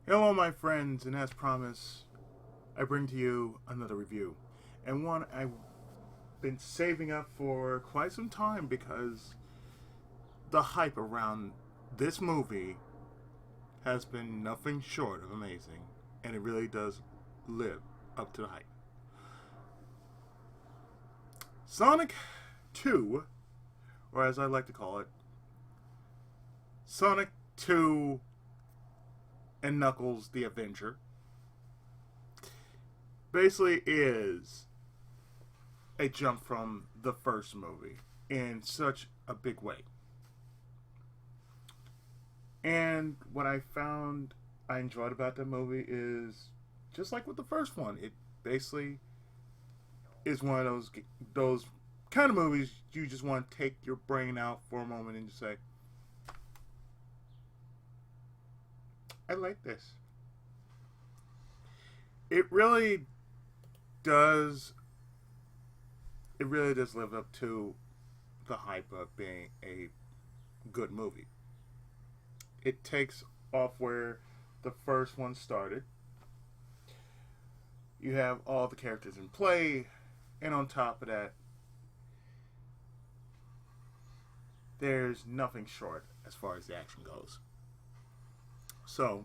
Hello, my friends, and as promised, I bring to you another review, and one I've been saving up for quite some time because the hype around this movie has been nothing short of amazing, and it really does live up to the hype. Sonic 2, or as I like to call it, Sonic 2 and Knuckles the Avenger, basically is a jump from the first movie in such a big way. And what I found I enjoyed about the movie is just like with the first one, it basically is one of those kind of movies you just want to take your brain out for a moment and just say, I like this. It really does. It really does live up to the hype of being a good movie. It takes off where the first one started. You have all the characters in play, and on top of that, there's nothing short as far as the action goes. So,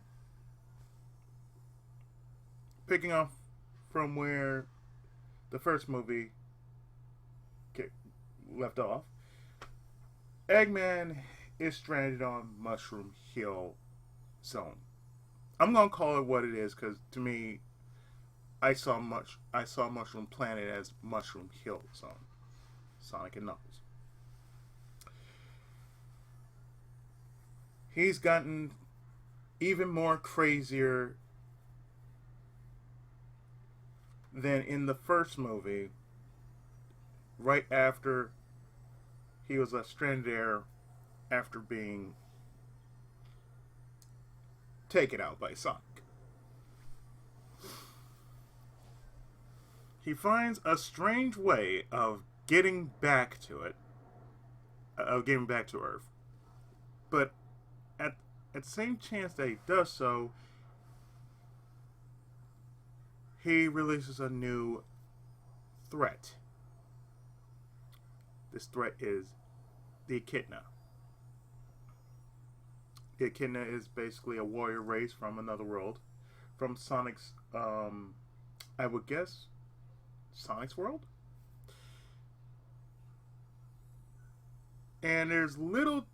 picking off from where the first movie left off, Eggman is stranded on Mushroom Hill Zone. I'm gonna call it what it is because to me, I saw Mushroom Planet as Mushroom Hill Zone. Sonic and Knuckles. He's gotten even more crazier than in the first movie. Right after he was left stranded there after being taken out by Sonic. He finds a strange way of getting back to it, of getting back to Earth. But at, at the same chance that he does so, he releases a new threat. This threat is the Echidna. The Echidna is basically a warrior race from another world, from Sonic's, I would guess, Sonic's world. And there's little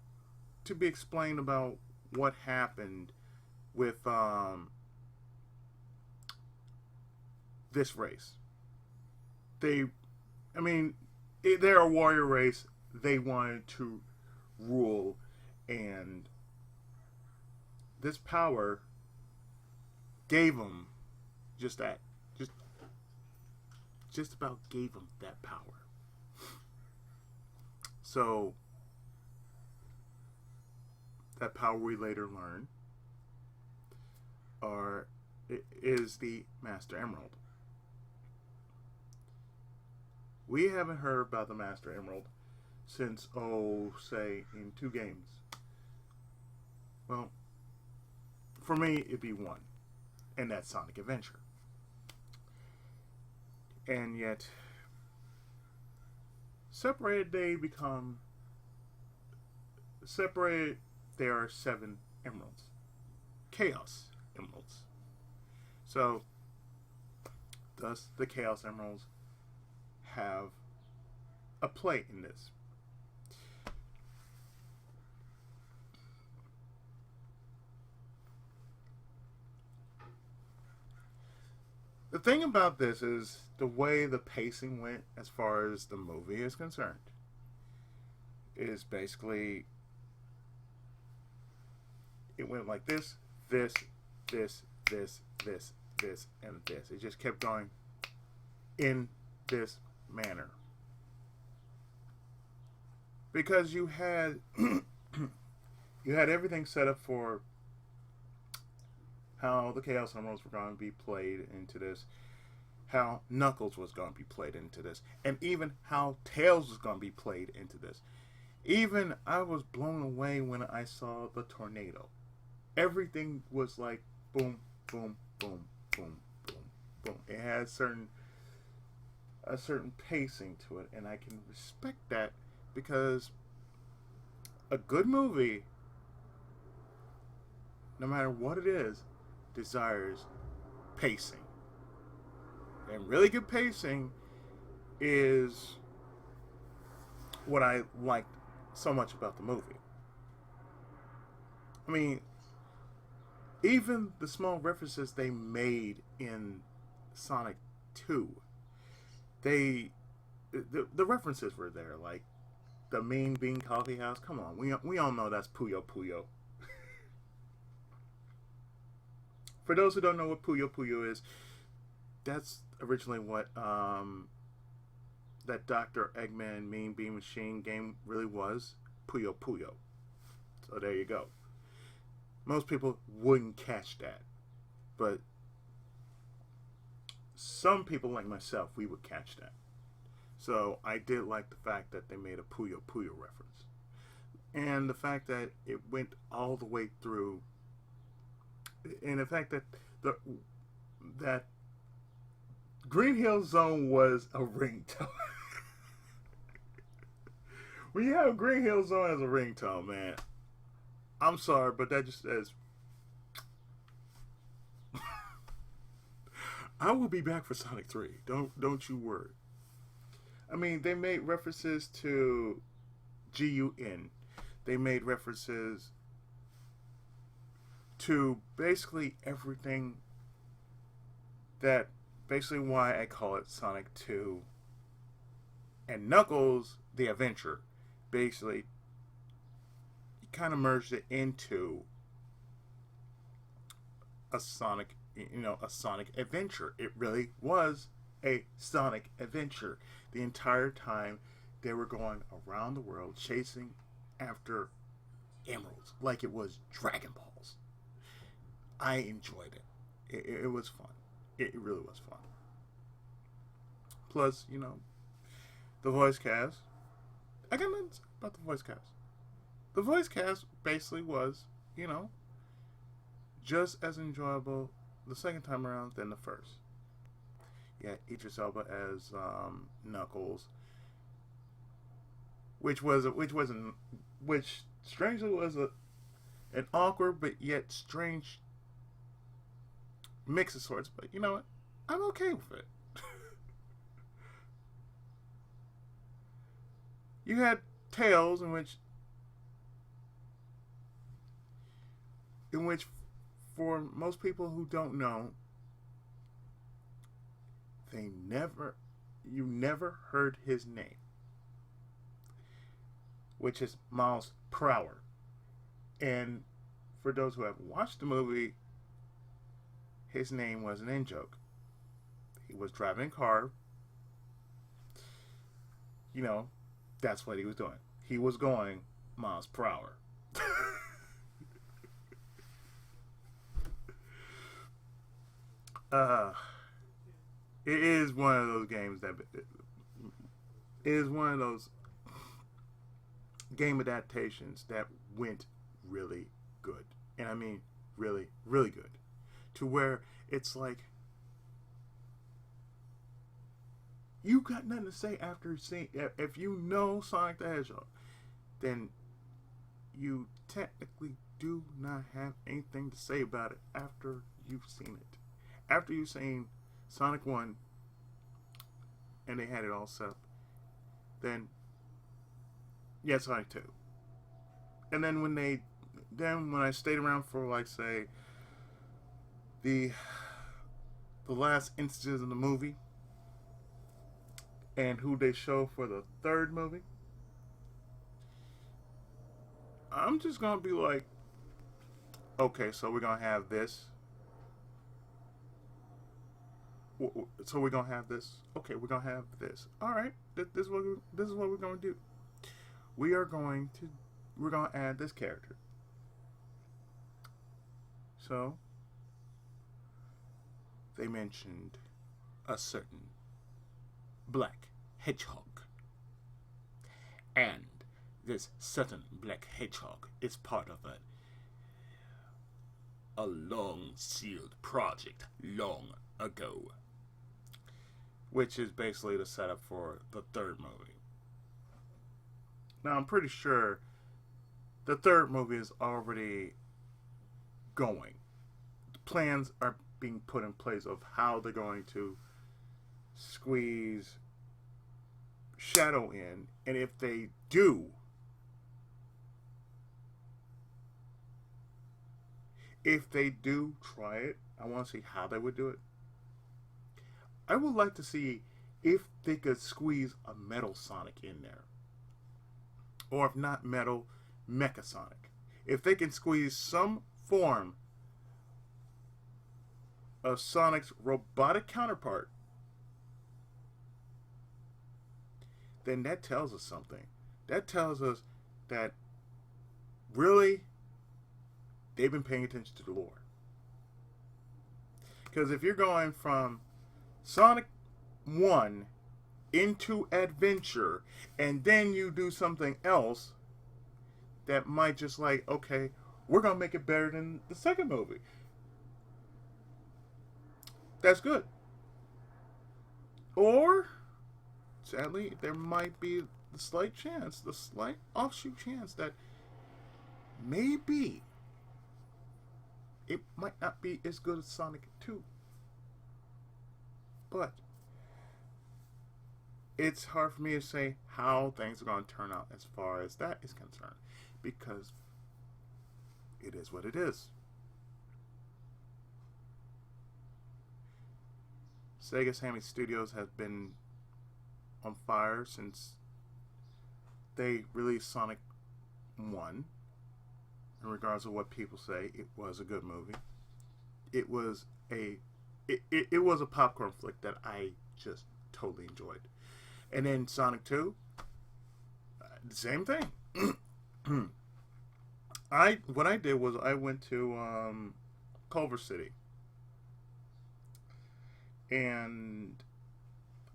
to be explained about what happened with this race. They, I mean, they're a warrior race. They wanted to rule, and this power gave them just that. Just about gave them that power. So that power we later learn are is the Master Emerald. We haven't heard about the Master Emerald since, say, in 2 games. Well, for me, it'd be 1, and that's Sonic Adventure. And yet, separated, there are 7 emeralds. Chaos Emeralds. So, thus, the Chaos Emeralds have a play in this. The thing about this is the way the pacing went as far as the movie is concerned is basically it went like this, this, this, this, this, this, and this. It just kept going in this manner. Because you had you had everything set up for how the Chaos Emeralds were going to be played into this, how Knuckles was going to be played into this, and even how Tails was going to be played into this. I was blown away when I saw the tornado. Everything was like boom, boom, boom, boom, boom, boom. It has a certain pacing to it, and I can respect that because a good movie, no matter what it is, desires pacing. And really good pacing is what I liked so much about the movie. I mean, even the small references they made in Sonic 2, the references were there, like the Mean Bean Coffee House. Come on, we all know that's Puyo Puyo. For those who don't know what Puyo Puyo is, that's originally what that Dr. Eggman Mean Bean Machine game really was. Puyo Puyo. So there you go. Most people wouldn't catch that, but some people like myself, we would catch that. So I did like the fact that they made a Puyo Puyo reference, and the fact that it went all the way through, and the fact that that Green Hill Zone was a ringtone. When you have Green Hill Zone as a ringtone, man, I'm sorry, but that just says I will be back for Sonic 3. Don't you worry. I mean, they made references to GUN. They made references to basically everything that basically why I call it Sonic 2 and Knuckles the Adventure. Basically, you kind of merged it into a Sonic, a Sonic adventure. It really was a Sonic adventure. The entire time they were going around the world chasing after emeralds like it was Dragon Balls. I enjoyed it. It was fun. It really was fun. Plus, the voice cast. I got nothing to say about the voice cast. The voice cast basically was, just as enjoyable the second time around than the first. Yeah, Idris Elba as Knuckles, which strangely was an awkward but yet strange mix of sorts. But you know what? I'm okay with it. You had Tails, in which for most people who don't know, you never heard his name, which is Miles Prower. And for those who have watched the movie, his name was an in-joke. He was driving a car. That's what he was doing. He was going Miles Prower. It is one of those games that it is one of those game adaptations that went really good, and I mean really, really good, to where it's like you got nothing to say after seeing. If you know Sonic the Hedgehog, then you technically do not have anything to say about it after you've seen it. After you've seen Sonic 1 and they had it all set up, then yeah, Sonic 2. And then when I stayed around for, like, say, the last instances of the movie and who they show for the third movie, I'm just gonna be like, okay, so we're gonna have this. So we're gonna have this. Okay, we're gonna have this. All right, this is what we're gonna do. We're gonna add this character. So they mentioned a certain black hedgehog, and this certain black hedgehog is part of a long-sealed project long ago. Which is basically the setup for the third movie. Now, I'm pretty sure the third movie is already going. The plans are being put in place of how they're going to squeeze Shadow in. And if they do, try it, I want to see how they would do it. I would like to see if they could squeeze a Metal Sonic in there. Or if not Metal, Mecha Sonic. If they can squeeze some form of Sonic's robotic counterpart, then that tells us something. That tells us that really they've been paying attention to the lore. Because if you're going from Sonic 1 into Adventure and then you do something else that might just like, okay, we're going to make it better than the second movie. That's good. Or, sadly, there might be the slight offshoot chance that maybe it might not be as good as Sonic 2. But it's hard for me to say how things are going to turn out as far as that is concerned. Because it is what it is. Sega Sammy Studios has been on fire since they released Sonic 1. In regards to what people say, it was a good movie. It was a popcorn flick that I just totally enjoyed. And then Sonic 2, the same thing. What I did was I went to Culver City, and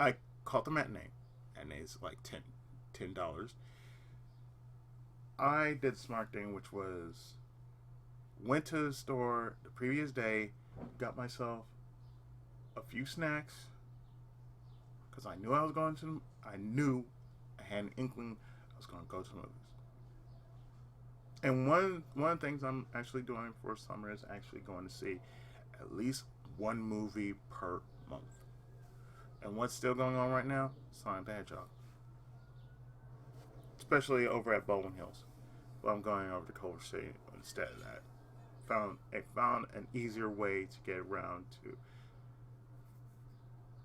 I caught the matinee. Matinee's like $10. I did the smart thing, which was went to the store the previous day, got myself a few snacks, because I knew I had an inkling I was going to go to the movies. And one of the things I'm actually doing for summer is actually going to see at least one movie per month. And what's still going on right now? Sonic the Hedgehog. Especially over at Bowling Hills. But I'm going over to Culver City instead of that. I found an easier way to get around to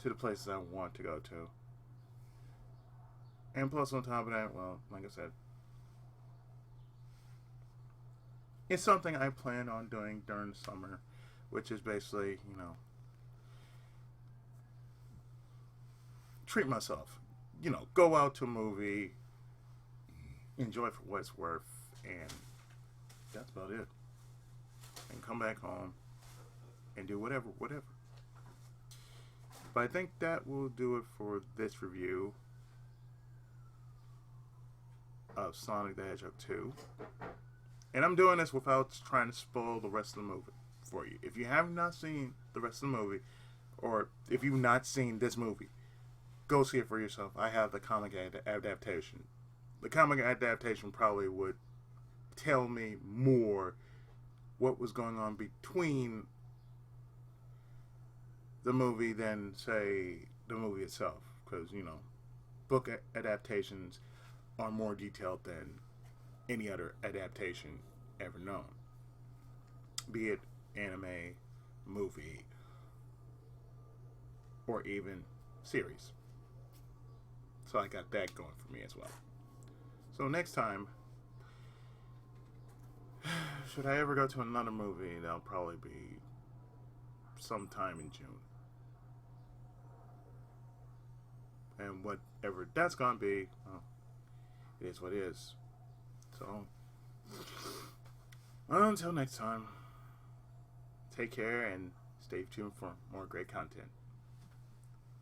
the places I want to go to. And plus on top of that, well, like I said, it's something I plan on doing during the summer, which is basically, treat myself. Go out to a movie, enjoy for what it's worth, and that's about it. And come back home and do whatever. But I think that will do it for this review of Sonic the Hedgehog 2. And I'm doing this without trying to spoil the rest of the movie for you. If you have not seen the rest of the movie, or if you've not seen this movie, go see it for yourself. I have the comic adaptation. The comic adaptation probably would tell me more what was going on between the movie than, say, the movie itself. Because, book adaptations are more detailed than any other adaptation ever known. Be it anime, movie, or even series. So I got that going for me as well. So next time, should I ever go to another movie, that'll probably be sometime in June. And whatever that's gonna be, well, it is what it is. So, until next time, take care and stay tuned for more great content.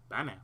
Bye now.